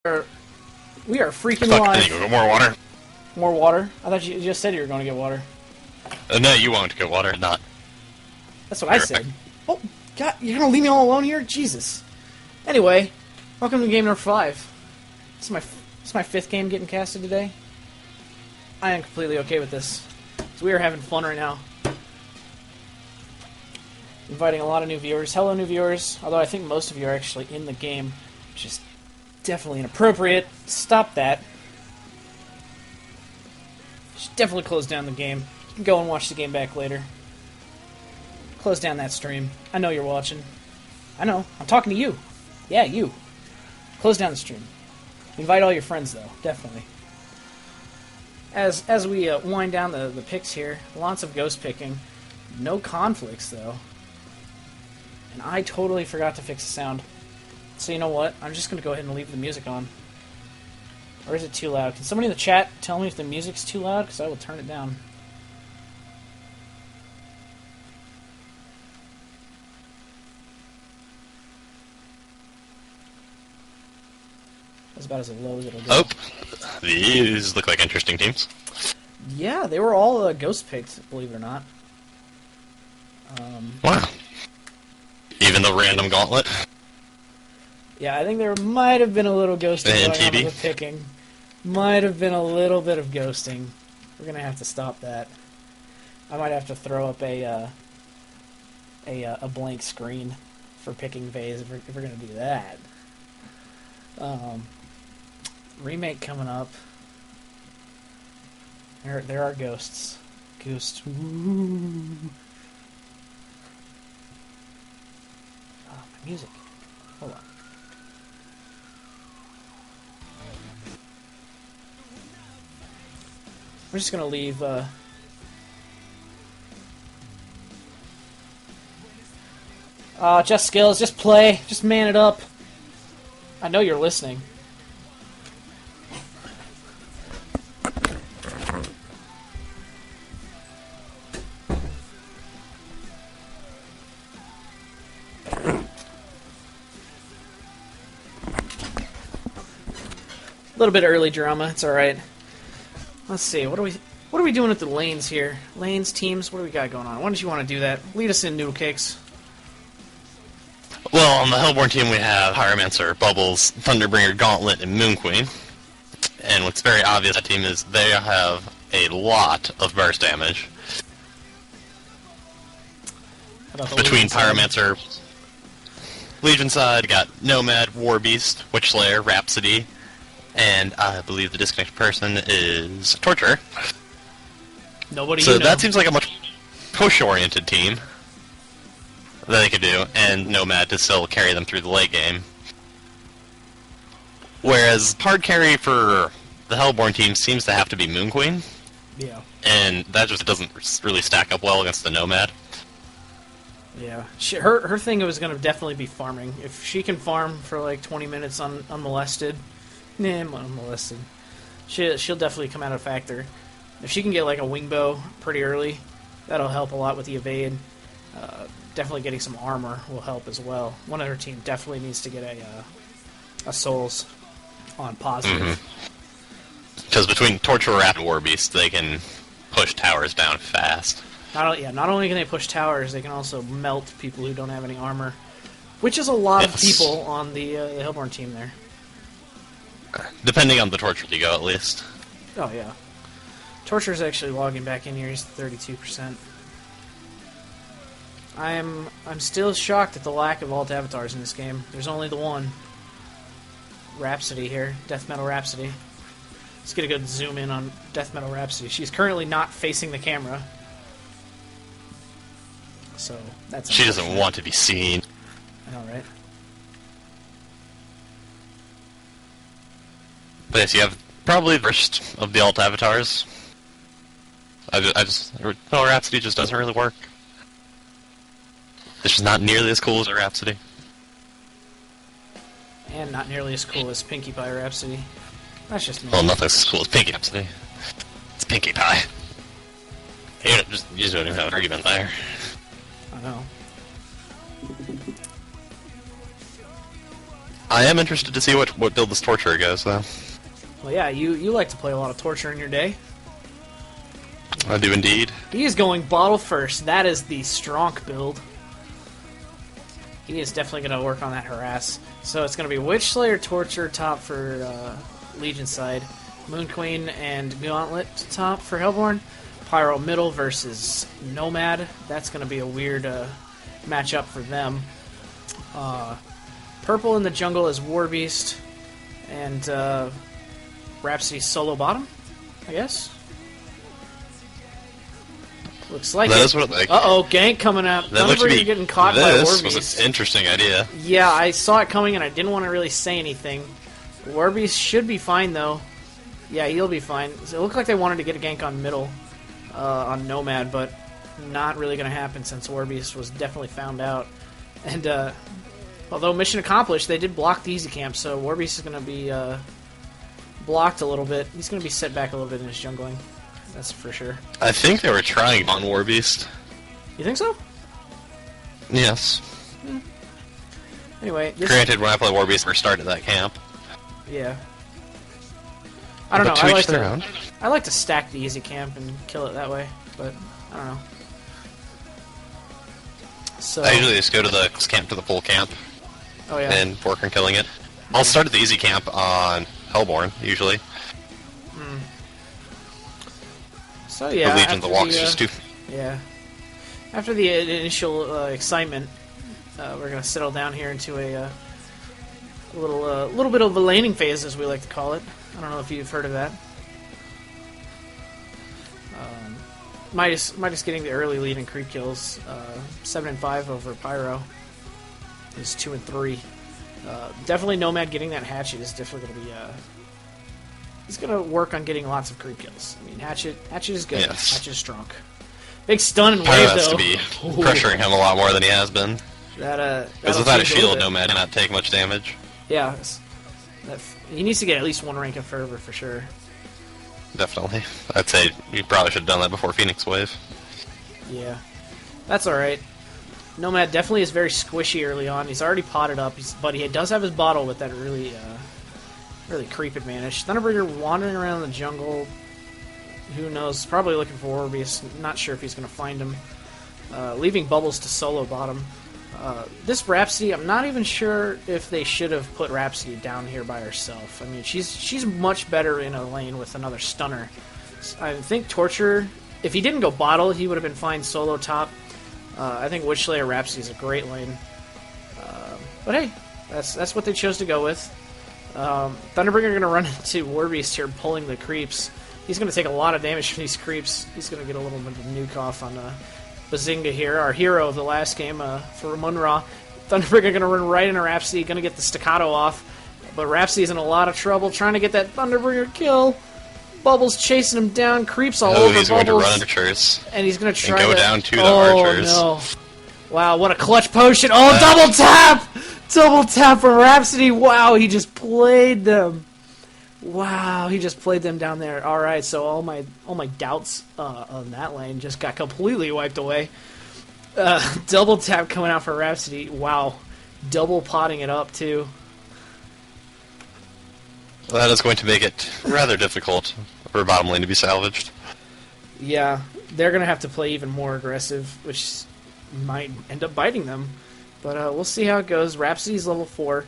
We are freaking Fuck, live. I need to go get more water. More water? I thought you just said you were going to get water. No, you want to get water, not. That's what I said. Oh, God, you're going to leave me all alone here? Jesus. Anyway, welcome to game number 5. This is my 5th game getting casted today. I am completely okay with this. So we are having fun right now. Inviting a lot of new viewers. Hello, new viewers. Although I think most of you are actually in the game, which is definitely inappropriate. Stop that. Should definitely close down the game. You can go and watch the game back later. Close down that stream. I know you're watching. I know. I'm talking to you. Yeah, you. Close down the stream. Invite all your friends, though. Definitely. As we wind down the picks here, lots of ghost picking. No conflicts, though. And I totally forgot to fix the sound. So you know what? I'm just going to go ahead and leave the music on. Or is it too loud? Can somebody in the chat tell me if the music's too loud? Because I will turn it down. That's about as low as it'll go. Oh, these look like interesting teams. Yeah, they were all ghost picked, believe it or not. Wow. Even the random gauntlet. Yeah, I think there might have been a little ghosting And going on TB. with the picking. Might have been a little bit of ghosting. We're gonna have to stop that. I might have to throw up a blank screen for picking phase if we're gonna do that. Remake coming up. There are ghosts. Ghosts. Ooh. Oh, my music. Hold on. We're just gonna leave. Just skills. Just play. Just man it up. I know you're listening. A little bit of early drama. It's all right. Let's see. What are we doing with the lanes here? Lanes, teams. What do we got going on? Why don't you want to do that? Lead us in, Noodlecakes. Well, on the Hellborn team we have Pyromancer, Bubbles, Thunderbringer, Gauntlet, and Moon Queen. And what's very obvious about that team is they have a lot of burst damage. How about the Between Legion side? Pyromancer, Legion side, got Nomad, Warbeast, Witchslayer, Rhapsody, and I believe the disconnected person is Torturer. Nobody. So you know. that seems like a much push-oriented team that they could do, and Nomad to still carry them through the late game. Whereas hard carry for the Hellborn team seems to have to be Moon Queen, Yeah. and that just doesn't really stack up well against the Nomad. Yeah. Her thing was going to definitely be farming. If she can farm for like 20 minutes unmolested, unmolested, she'll definitely come out of factor. If she can get like a wing bow pretty early, that'll help a lot with the evade. Definitely getting some armor will help as well. One of her team definitely needs to get a souls on positive. Because between Torturer and Warbeast, they can push towers down fast. Not only can they push towers, they can also melt people who don't have any armor, which is a lot of Yes. people on the Hellborn team there. Depending on the Torture you go, at least. Oh yeah, Torture's actually logging back in here. He's 32%. I'm still shocked at the lack of alt avatars in this game. There's only the one. Rhapsody here, Death Metal Rhapsody. Let's get a good zoom in on Death Metal Rhapsody. She's currently not facing the camera, so that's. She doesn't want to be seen. I know, right? But yes, you have probably the worst of the alt avatars. No, Rhapsody just doesn't really work. It's just not nearly as cool as a Rhapsody. And not nearly as cool as Pinkie Pie Rhapsody. That's just me. Well, nothing's as cool as Pinkie Rhapsody. It's Pinkie Pie. You just don't even have an argument there. I know. I am interested to see what build this Torturer goes, though. Well, yeah, you like to play a lot of Torture in your day. I do indeed. He is going bottle first. That is the strong build. He is definitely going to work on that harass. So it's going to be Witch Slayer, Torture top for Legion side. Moon Queen and Gauntlet top for Hellborn. Pyro middle versus Nomad. That's going to be a weird matchup for them. Purple in the jungle is Warbeast. And Rhapsody solo bottom, I guess. Looks like that it. is what it like. Uh-oh, gank coming out. Thunderbreaker getting caught by This Warbeast. was an interesting idea. Yeah, I saw it coming and I didn't want to really say anything. Warbeast should be fine, though. Yeah, he'll be fine. So it looked like they wanted to get a gank on middle on Nomad, but not really going to happen since Warbeast was definitely found out. And although mission accomplished, they did block the easy camp, so Warbeast is going to be blocked a little bit. He's going to be set back a little bit in his jungling. That's for sure. I think they were trying on Warbeast. You think so? Yes. Anyway, Granted, when I play Warbeast, we're starting that camp. Yeah. I don't know. To each their own. I like to stack the easy camp and kill it that way, but I don't know. So I usually just go to the camp to the full camp oh yeah. and work on killing it. I'll start at the easy camp on Hellborn, usually. So yeah, the Legion of the Walk's the, just too... Yeah. After the initial excitement, we're gonna settle down here into a little bit of a laning phase, as we like to call it. I don't know if you've heard of that. Midas getting the early lead in creep kills, 7 and 5 over Pyro. Is 2 and 3. Definitely Nomad getting that hatchet is definitely going to be. He's going to work on getting lots of creep kills. I mean, hatchet is good. Yes. Hatchet is strong. Big stun and Pyro wave has though. to be pressuring him a lot more than he has been. Because without a shield, Nomad cannot take much damage. Yeah. He needs to get at least 1 rank of Fervor for sure. Definitely. I'd say you probably should have done that before Phoenix Wave. Yeah. That's alright. Nomad definitely is very squishy early on. He's already potted up, but he does have his bottle with that really creep advantage. Thunderbringer wandering around the jungle. Who knows? Probably looking for Orbeus. Not sure if he's going to find him. Leaving Bubbles to solo bottom. This Rhapsody, I'm not even sure if they should have put Rhapsody down here by herself. I mean, she's much better in a lane with another stunner. I think Torture, if he didn't go bottle, he would have been fine solo top. I think Witch Slayer Rhapsody is a great lane. But hey, that's what they chose to go with. Thunderbringer going to run into Warbeast here, pulling the creeps. He's going to take a lot of damage from these creeps. He's going to get a little bit of a nuke off on Bazinga here, our hero of the last game for Munra. Thunderbringer going to run right into Rhapsody, going to get the staccato off. But Rhapsody's in a lot of trouble trying to get that Thunderbringer kill. Bubbles chasing him down, creeps all over he's Bubbles. Going to run into archers. And he's going to try and go to down to the archers. Oh, no. Wow, what a clutch potion. Oh, double tap! Double tap from Rhapsody. Wow, he just played them. Wow, he just played them down there. All right, so all my doubts on that lane just got completely wiped away. Double tap coming out for Rhapsody. Wow, double potting it up too. Well, that is going to make it rather difficult for bottom lane to be salvaged. Yeah, they're gonna have to play even more aggressive, which might end up biting them. But we'll see how it goes. Rhapsody's level 4.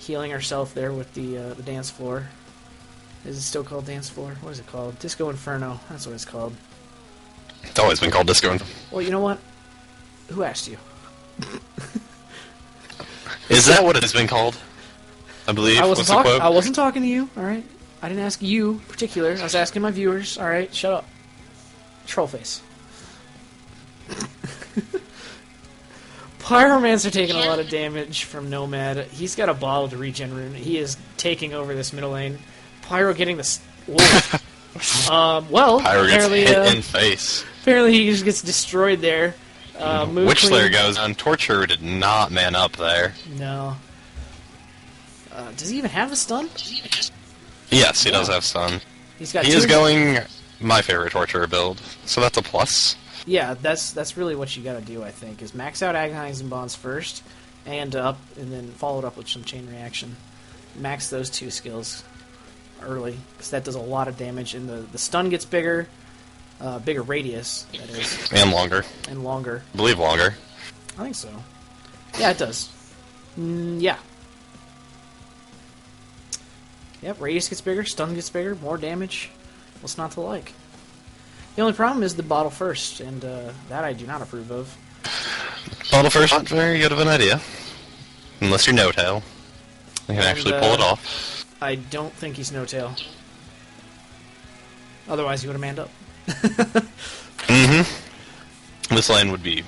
Healing herself there with the dance floor. Is it still called dance floor? What is it called? Disco Inferno. That's what it's called. It's always been called Disco. Well, you know what? Who asked you? Is that what it has been called? I believe. I What's the quote? I wasn't talking to you. All right. I didn't ask you in particular. I was asking my viewers. All right. Shut up. Troll face. Pyromancer taking a lot of damage from Nomad. He's got a bottle to regen rune. He is taking over this middle lane. Pyro getting the... well, Pyro gets apparently, hit in face. Apparently he just gets destroyed there. Witch Slayer goes on. Torture did not man up there. No. Does he even have the stun? Yes, he does have stun. He's got he is going my favorite Torturer build, so that's a plus. Yeah, that's really what you gotta do, I think, is max out Agonizing Bonds first, and up, and then followed up with some chain reaction. Max those 2 skills early, because that does a lot of damage, and the stun gets bigger, bigger radius, that is. And longer. And longer. I believe longer. I think so. Yeah, it does. Yeah. Yep, radius gets bigger, stun gets bigger, more damage. What's not to like? The only problem is the bottle first, and that I do not approve of. Bottle first, not very good of an idea. Unless you're No-Tail. You can actually pull it off. I don't think he's No-Tail. Otherwise, he would have manned up. Mm-hmm. This lane would be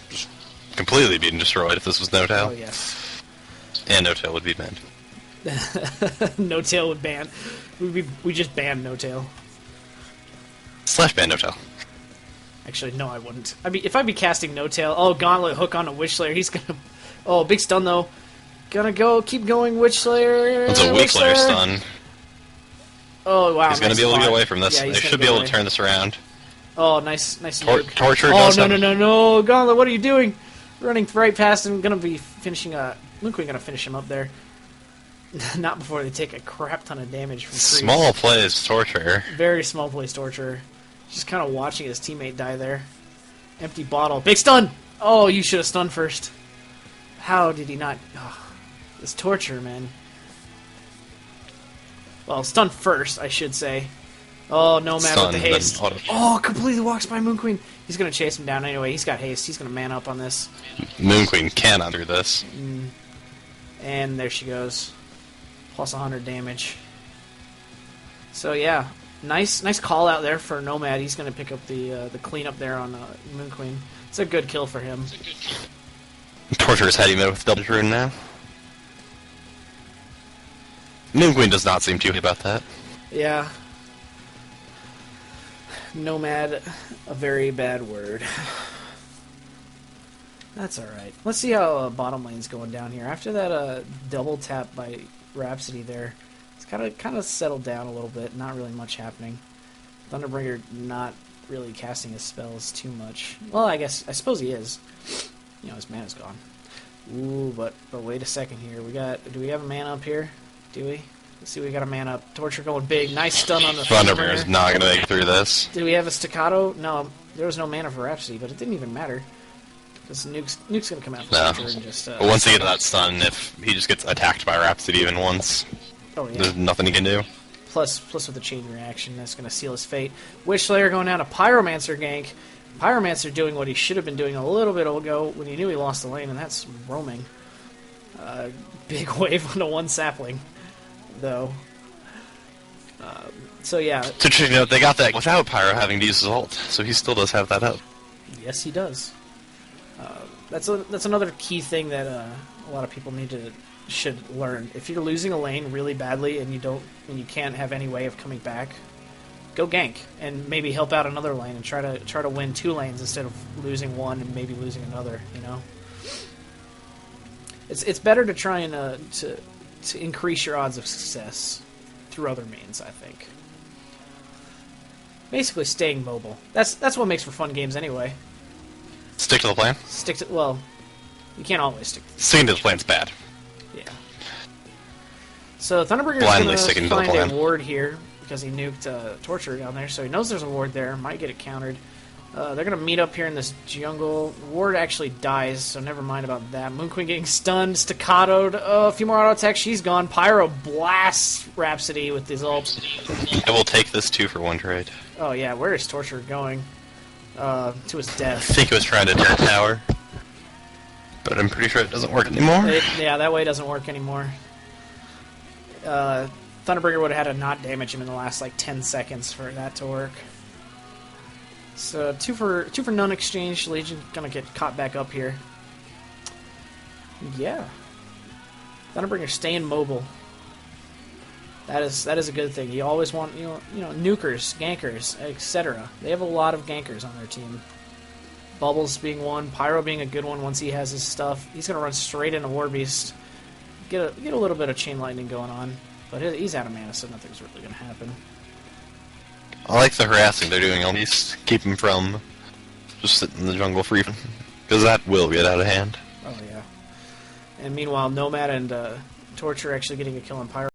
just completely being destroyed if this was No-Tail. Oh, yes. And No-Tail would be banned. No-Tail would ban. We just banned No-Tail. / ban No-Tail. Actually, no, I wouldn't. I mean, if I'd be casting No-Tail, oh, Gauntlet hook on a Witch Slayer, he's gonna... Oh, big stun, though. Gonna go, keep going, Witch Slayer. It's a Witch Slayer stun. Oh, wow, he's gonna nice be able to spot. get away from this. Yeah, they should be able to turn this around. Oh, nice nuke. Torture Oh, does no, Gauntlet, what are you doing? Running right past him, gonna be finishing, Moonqueen gonna finish him up there. Not before they take a crap ton of damage from creeps. Small plays, Torture. Very small plays, Torture. Just kind of watching his teammate die there. Empty bottle. Big stun! Oh, you should have stunned first. How did he not... Oh, this Torture, man. Well, stun first, I should say. Oh, Nomad with the haste. Oh, completely walks by Moonqueen. He's going to chase him down anyway. He's got haste. He's going to man up on this. Moonqueen cannot do this. And there she goes. Plus 100 damage. So, yeah. Nice call out there for Nomad. He's going to pick up the cleanup there on Moonqueen. It's a good kill for him. Torture's heading there with double rune now. Moonqueen does not seem too happy about that. Yeah. Nomad, a very bad word. That's alright. Let's see how bottom lane's going down here. After that double tap by Rhapsody there, it's kind of settled down a little bit. Not really much happening. Thunderbringer not really casting his spells too much. Well, I suppose he is. You know, his mana's gone. Ooh, but wait a second here. Do we have a man up here? Do we? Let's see, we got a man up. Torture going big. Nice stun on the Thunderbringer is not going to make it through this. Do we have a staccato? No, there was no mana for Rhapsody, but it didn't even matter. Because Nuke's going to come out for Torture and just... but once he gets that stun, if he just gets attacked by Rhapsody even once, there's nothing he can do. Plus with the chain reaction, that's going to seal his fate. Witch Slayer going down to Pyromancer gank. Pyromancer doing what he should have been doing a little bit ago when he knew he lost the lane, and that's roaming. Big wave onto one sapling, though. So yeah. It's interesting to note they got that without Pyro having to use his ult, so he still does have that up. Yes, he does. That's another key thing that a lot of people should learn. If you're losing a lane really badly and you can't have any way of coming back, go gank and maybe help out another lane and try to win 2 lanes instead of losing one and maybe losing another. You know, it's better to try and to increase your odds of success through other means. I think. Basically, staying mobile. That's what makes for fun games anyway. Stick to the plan? Well, you can't always stick. Sticking to the plan's bad. Yeah. So Thunderbringer's going to find a ward here because he nuked Torture down there, so he knows there's a ward there. Might get it countered. They're going to meet up here in this jungle. Ward actually dies, so never mind about that. Moonqueen getting stunned, staccatoed. A few more auto attacks. She's gone. Pyro blasts Rhapsody with his ult. I will take this 2 for 1 trade. Oh yeah, where is Torture going? To his death. I think it was trying to turn tower, but I'm pretty sure it doesn't work anymore. Yeah, that way it doesn't work anymore. Thunderbringer would have had to not damage him in the last like 10 seconds for that to work. So 2 for none exchange. Legion gonna get caught back up here. Yeah, Thunderbringer staying mobile. That is a good thing. You always want you know nukers, gankers, etc. They have a lot of gankers on their team. Bubbles being one, Pyro being a good one once he has his stuff. He's gonna run straight into Warbeast. Get a little bit of chain lightning going on, but he's out of mana, so nothing's really gonna happen. I like the harassing they're doing. At least keep him from just sitting in the jungle free, because that will get out of hand. Oh yeah. And meanwhile, Nomad and Torch are actually getting a kill on Pyro.